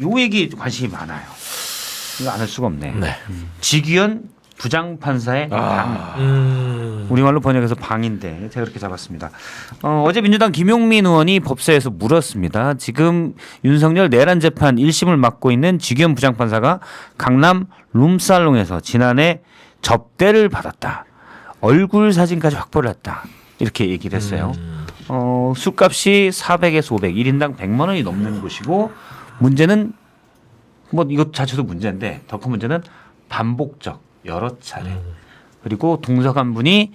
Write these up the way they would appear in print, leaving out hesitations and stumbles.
요 얘기 관심이 많아요. 이거 안 할 수가 없네. 네. 직위원 부장판사의 방. 우리말로 번역해서 방인데 제가 그렇게 잡았습니다. 어제 민주당 김용민 의원이 법사위에서 물었습니다. 지금 윤석열 내란 재판 1심을 맡고 있는 직위원 부장판사가 강남 룸살롱에서 지난해 접대를 받았다. 얼굴 사진까지 확보를 했다. 이렇게 얘기를 했어요. 술값이 400에서 500, 1인당 100만 원이 넘는 곳이고 문제는 뭐 이것 자체도 문제인데 더 큰 문제는 반복적 여러 차례 그리고 동석한 분이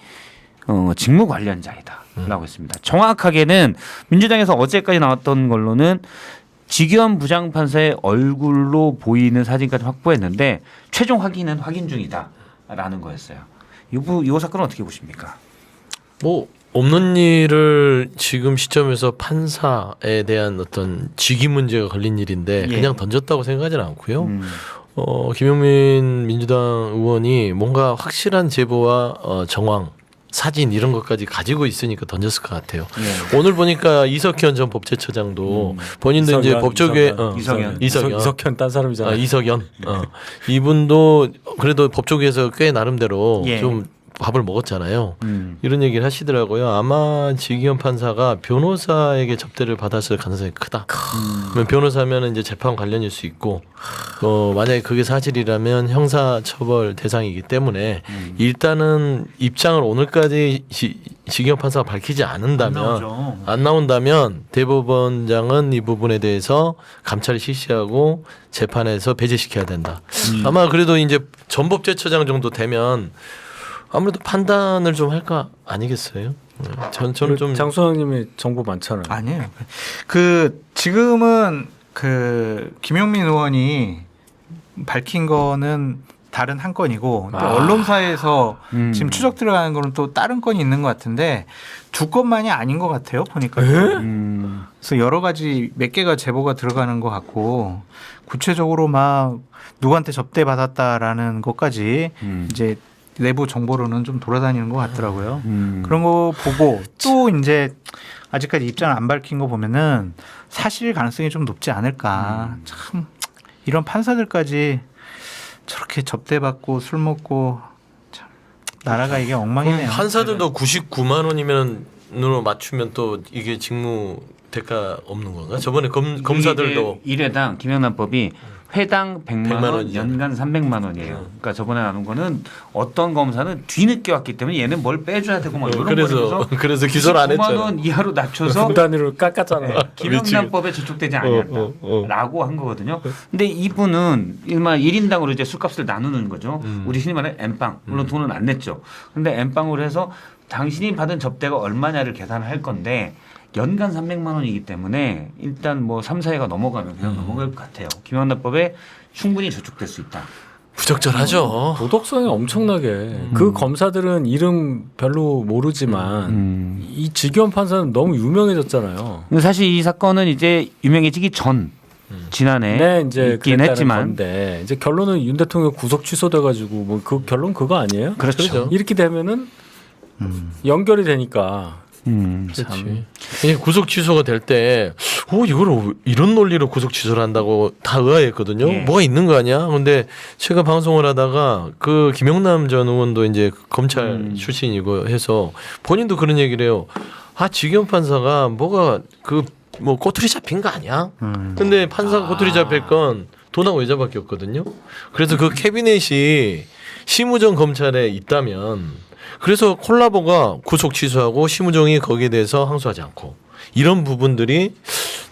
직무 관련자이다라고 했습니다. 정확하게는 민주당에서 어제까지 나왔던 걸로는 직위원 부장판사의 얼굴로 보이는 사진까지 확보했는데 최종 확인은 확인 중이다라는 거였어요. 이 사건은 어떻게 보십니까? 뭐 없는 일을 지금 시점에서 판사에 대한 어떤 직위 문제가 걸린 일인데 그냥 던졌다고 생각하지는 않고요. 김용민 민주당 의원이 뭔가 확실한 제보와 정황, 사진 이런 것까지 가지고 있으니까 던졌을 것 같아요. 오늘 보니까 이석현 전 법제처장도 본인도 이제 법조계 이석현 딴 사람이잖아요. 이석연 이분도 그래도 법조계에서 꽤 나름대로 좀 밥을 먹었잖아요. 이런 얘기를 하시더라고요. 아마 직위원 판사가 변호사에게 접대를 받았을 가능성이 크다. 변호사면 이제 재판 관련일 수 있고, 만약에 그게 사실이라면 형사처벌 대상이기 때문에 일단은 입장을 오늘까지 직위원 판사가 밝히지 않는다면 안 나온다면 대법원장은 이 부분에 대해서 감찰을 실시하고 재판에서 배제시켜야 된다. 아마 그래도 이제 전법제처장 정도 되면 아무래도 판단을 좀 할까 아니겠어요? 저는 좀 장소장님이 정보 많잖아요. 아니에요. 지금은 김용민 의원이 밝힌 거는 다른 한 건이고 또 언론사에서 지금 추적 들어가는 거는 또 다른 건이 있는 것 같은데 두 건만이 아닌 것 같아요. 보니까. 그래서 여러 가지 몇 개가 제보가 들어가는 것 같고 구체적으로 막 누구한테 접대받았다라는 것까지 이제 내부 정보로는 좀 돌아다니는 것 같더라고요. 그런 거 보고 또 이제 아직까지 입장을 안 밝힌 거 보면은 사실 가능성이 좀 높지 않을까. 참 이런 판사들까지 저렇게 접대받고 술 먹고 참 나라가 이게 엉망이네요. 판사들도 99만 원이면 으로 맞추면 또 이게 직무 대가 없는 건가? 저번에 검사들도 일회당 김영란법이 회당 100만 원, 연간 300만 원이에요. 그러니까 저번에 나눈 거는 어떤 검사는 뒤늦게 왔기 때문에 얘는 뭘 빼줘야 되고 뭐 이런 그래서 기소를 안 했잖아. 9만 원 이하로 낮춰서 분단위로 깎았잖아요. 김영란법에 저촉되지 않았다라고 한 거거든요. 근데 이분은 일반 1인당으로 이제 술값을 나누는 거죠. 우리 흔히 말하는 엠빵. 물론 돈은 안 냈죠. 근데 엠빵으로 해서 당신이 받은 접대가 얼마냐를 계산을 할 건데 연간 300만 원이기 때문에 일단 뭐 3, 4회가 넘어가면 그냥 넘어갈 것 같아요. 김영란법에 충분히 저촉될 수 있다. 부적절하죠. 도덕성이 엄청나게 그 검사들은 이름 별로 모르지만 이 직위원 판사는 너무 유명해졌잖아요. 사실 이 사건은 이제 유명해지기 전 지난해 이제 있긴 했지만 건데 이제 결론은 윤 대통령 구속 취소돼가지고 뭐 그 결론 그거 아니에요? 그렇죠. 이렇게 되면은 연결이 되니까. 그렇지. 구속 취소가 될 때, 이걸 이런 논리로 구속 취소를 한다고 다 의아했거든요. 뭐가 있는 거 아니야? 근데 제가 방송을 하다가 그 김영남 전 의원도 이제 검찰 출신이고 해서 본인도 그런 얘기를 해요. 직위원 판사가 뭐가 뭐 꼬투리 잡힌 거 아니야? 근데 판사가 꼬투리 잡힐 건 돈하고 여자밖에 없거든요. 그래서 그 캐비넷이 심우정 검찰에 있다면 그래서 콜라보가 구속 취소하고 심우정이 거기에 대해서 항소하지 않고 이런 부분들이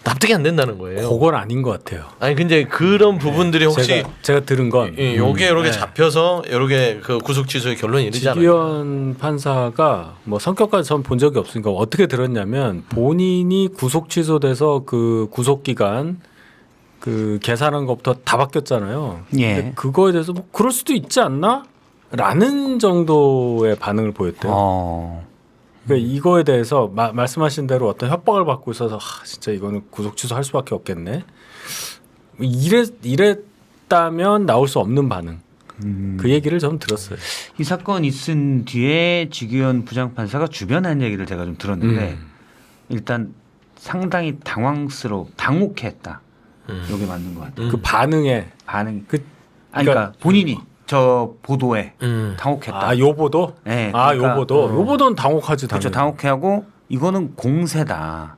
납득이 안 된다는 거예요. 그건 아닌 것 같아요. 아니 근데 그런 부분들이 혹시 제가 들은 건 요게 이렇게 잡혀서 이렇게 그 구속 취소의 결론이 이르잖아요. 직위원 판사가 뭐 성격까지 전 본 적이 없으니까 어떻게 들었냐면 본인이 구속 취소돼서 그 구속 기간 그 계산한 것부터 다 바뀌었잖아요. 근데 그거에 대해서 뭐 그럴 수도 있지 않나? 라는 정도의 반응을 보였대요. 그러니까 이거에 대해서 말씀하신 대로 어떤 협박을 받고 있어서 진짜 이거는 구속 취소할 수밖에 없겠네. 이랬다면 나올 수 없는 반응. 그 얘기를 좀 들었어요. 이 사건 있은 뒤에 직위원 부장판사가 주변에 한 얘기를 제가 좀 들었는데 일단 상당히 당황했다. 이게 맞는 것 같아요. 그 반응에 반응. 그 그러니까 본인이 저 보도에 당혹했다. 아 요보도? 네, 아 그러니까, 요보도 요보도는 당혹하지 그렇죠. 당연히. 당혹해하고 이거는 공세다.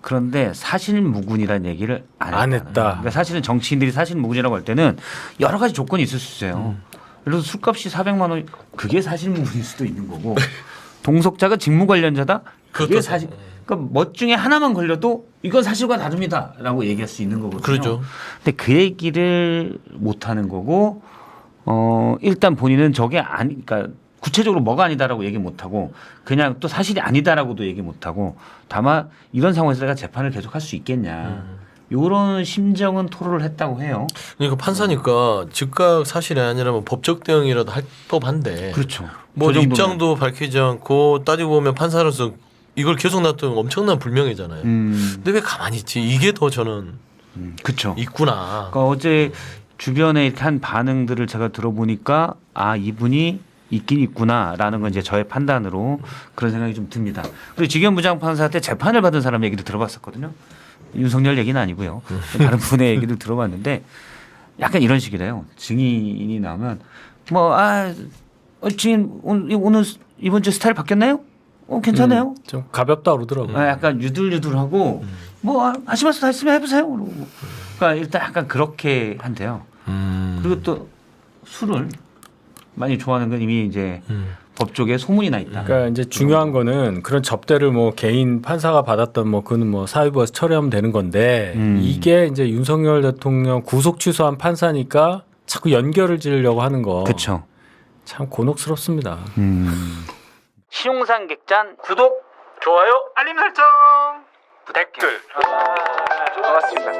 그런데 사실무근이라는 얘기를 안 했다. 그러니까 사실은 정치인들이 사실무근이라고 할 때는 여러 가지 조건이 있을 수 있어요. 예를 들어서 술값이 400만 원 그게 사실무근일 수도 있는 거고 동석자가 직무 관련자다 그게 사실 그러니까 뭐 중에 하나만 걸려도 이건 사실과 다릅니다라고 얘기할 수 있는 거거든요. 그렇죠. 근데 그 얘기를 못 하는 거고 일단 본인은 저게 아니 그러니까 구체적으로 뭐가 아니다라고 얘기 못 하고 그냥 또 사실이 아니다라고도 얘기 못 하고 다만 이런 상황에서 내가 재판을 계속할 수 있겠냐. 요런 심정은 토로를 했다고 해요. 그러니까 판사니까 즉각 사실이 아니라면 법적 대응이라도 할 법한데. 그렇죠. 뭐 저 정도면. 입장도 밝히지 않고 따지고 보면 판사로서 이걸 계속 놔두면 엄청난 불명예잖아요. 근데 왜 가만히 있지? 이게 더 저는 그렇죠. 있구나. 그러니까 어제 주변에 이렇게 한 반응들을 제가 들어보니까 아 이분이 있긴 있구나라는 건 이제 저의 판단으로 그런 생각이 좀 듭니다. 그리고 지겸 부장판사한테 재판을 받은 사람 얘기도 들어봤었거든요. 윤석열 얘기는 아니고요. 다른 분의 얘기를 들어봤는데 약간 이런 식이래요. 증인이 나오면 증인 오늘 이번 주 스타일 바뀌었나요? 괜찮아요. 좀 가볍다 그러더라고요. 약간 유들유들하고 뭐 하실 말씀 다 있으면 해보세요. 그러고. 그러니까 일단 약간 그렇게 한대요. 그리고 또 술을 많이 좋아하는 건 이미 이제 법조계에 소문이 나 있다. 그러니까 이제 중요한 거는 그런 접대를 뭐 개인 판사가 받았던 뭐 그는 뭐 사회부에서 처리하면 되는 건데 이게 이제 윤석열 대통령 구속 취소한 판사니까 자꾸 연결을 지으려고 하는 거. 그렇죠. 참 곤혹스럽습니다. 시용상 객잔 구독, 좋아요, 알림 설정, 댓글. 고맙습니다.